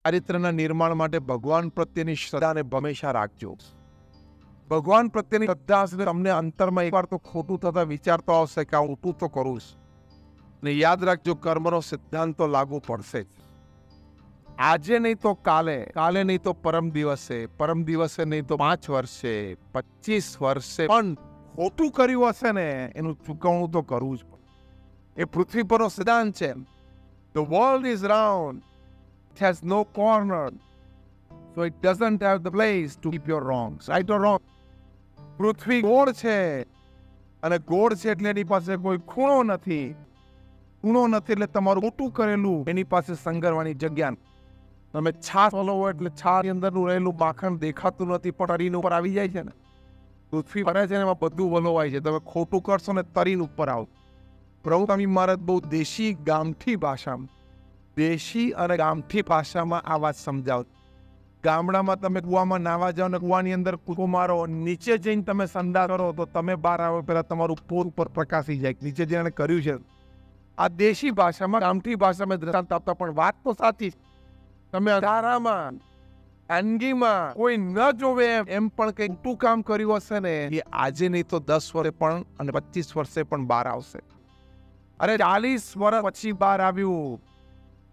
ચારિત્રના નિર્માણ માટે ભગવાન પ્રત્યેની શ્રદ્ધાને હંમેશા રાખજો. ભગવાન પ્રત્યેની શ્રદ્ધા હશે તમને અંતરમાં એકવાર તો ખોટું થતા વિચાર તો આવશે કે આ ઊંટું તો કરું જ. ને યાદ રાખજો, કર્મનો સિદ્ધાંત તો લાગુ પડશે જ. આજે નહીં તો કાલે, કાલે નહીં તો પરમ દિવસે નહીં તો 5 વર્ષે, 25 વર્ષે પણ ખોટું કર્યું હશે ને એનું ચૂકવણું તો કરવું જ પડે. એ પૃથ્વી પરનો સિદ્ધાંત છે. The world is round. It has no corner. So it doesn't have the place to keep your wrongs. Right or wrong? પૃથ્વી ગોળ છે અને ગોળ છે એટલે એની પાસે કોઈ ખૂણો નથી. ખૂણો નથી એટલે તમારું મોટું કરેલું એની પાસે સંગરવાની જગ્યા. તમે છાશ હલાવો એટલે છાશની અંદરનું રહેલું માખણ દેખાતું નથી પણ તરીને ઉપર આવી જાય છે ને. પૃથ્વી ફરે છે ને એમાં બધું વલોવાય છે. તમે ખોટું કરશો ને તરીને ઉપર આવો. પ્રભુ સ્વામી મહારાજ બહુ દેશી ગામઠી ભાષામાં, દેશી અને ગામઠી ભાષામાં આ વાત સમજાવ. ગામડામાં તમે કુવામાં નાવા જાઓ ને કુવાની અંદર કૂદકો મારો, નીચે જઈને તમે સંડાસ કરો તો તમે બહાર આવો પહેલા તમારું પોર ઉપર પ્રકાશી જાય નીચે જેણે કર્યું છે. આ દેશી ભાષામાં, ગામઠી ભાષામાં દ્રષ્ટાંત આપતા પણ વાત તો સાચી. તમે અંધારામાં, ખાનગીમાં કોઈ ન જોવે એમ પણ કંઈક ઊંટું કામ કર્યું હશે ને એ આજે નહીં તો 10 વર્ષે પણ અને 25 વર્ષે પણ બહાર આવશે. અરે 40 વર્ષ પછી બહાર આવ્યું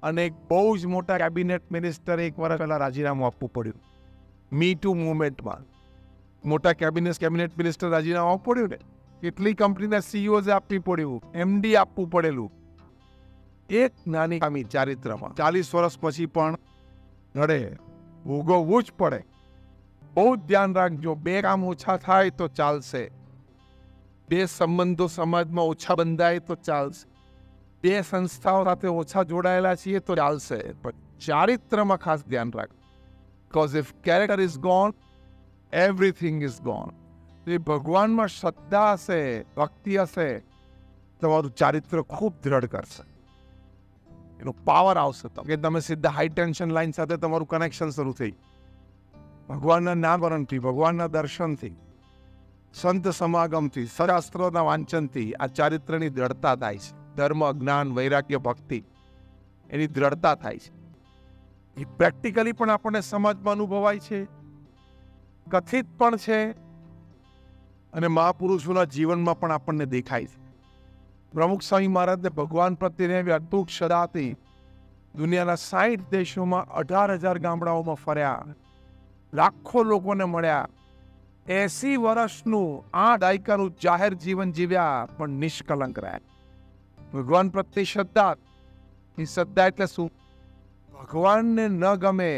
અને એક બહુ જ મોટા કેબિનેટ મિનિસ્ટર 1 વર્ષ પહેલા રાજીનામું આપવું પડ્યું. મી ટુ મુવમેન્ટમાં મોટા કેબિનેટ મિનિસ્ટર રાજીનામું આપવું પડ્યું ને. કેટલી કંપનીના સીઈઓ આપવી પડ્યું, એમડી આપવું પડેલું. એક નાની ખામી ચારિત્રમાં 40 વર્ષ પછી પણ નડે, ભોગવવું જ પડે. બહુ જ ધ્યાન રાખજો. 2 કામ ઓછા થાય તો ચાલશે, 2 સંબંધો સમાજમાં ઓછા બંધાય તો ચાલશે, 2 સંસ્થાઓ સાથે ઓછા જોડાયેલા છીએ તો ચાલશે, પણ ચારિત્રમાં ખાસ ધ્યાન રાખો. Because if character is gone, everything is gone. એ ભગવાનમાં શ્રદ્ધા હશે, ભક્તિ હશે, તમારું ચારિત્ર ખૂબ દ્રઢ કરશે. એનો પાવર આવશે કે તમે સીધા હાઈ ટેન્શન લાઈન સાથે તમારું કનેક્શન શરૂ થઈ. ભગવાનના નામરણથી, ભગવાનના દર્શનથી, સંત સમાગમથી, શાસ્ત્રોના વાંચનથી આ ચારિત્રની દ્રઢતા થાય છે. ધર્મ, જ્ઞાન, વૈરાગ્ય, ભક્તિ એની દ્રઢતા થાય છે. એ પ્રેક્ટિકલી પણ આપણને સમાજમાં અનુભવાય છે, કથિત પણ છે અને મહાપુરુષોના જીવનમાં પણ આપણને દેખાય છે. પ્રમુખ સ્વામી મહારાજને ભગવાન પ્રત્યેની એવી અતૂટ શ્રદ્ધા હતી. દુનિયાના 60 દેશોમાં 18,000 ગામડાઓમાં ફર્યા, લાખો લોકોને મળ્યા, 80 વર્ષનું 8 દાયકાનું જાહેર જીવન જીવ્યા પણ નિષ્કલંક રહ્યા. ભગવાન પ્રત્યે શ્રદ્ધા. એ શ્રદ્ધા એટલે શું? ભગવાનને ન ગમે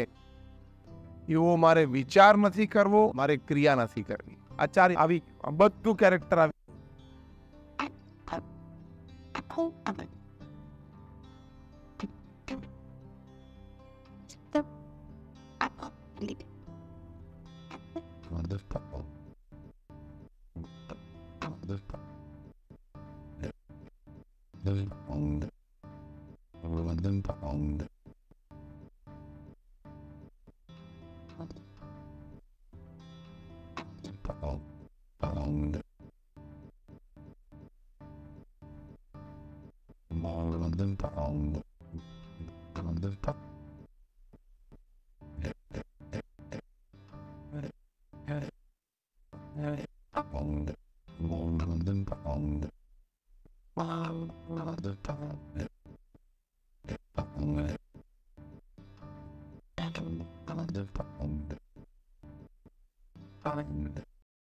એવો મારે વિચાર નથી કરવો, મારે ક્રિયા નથી કરવી. આચાર્ય આવી બધું કેરેક્ટર આવી.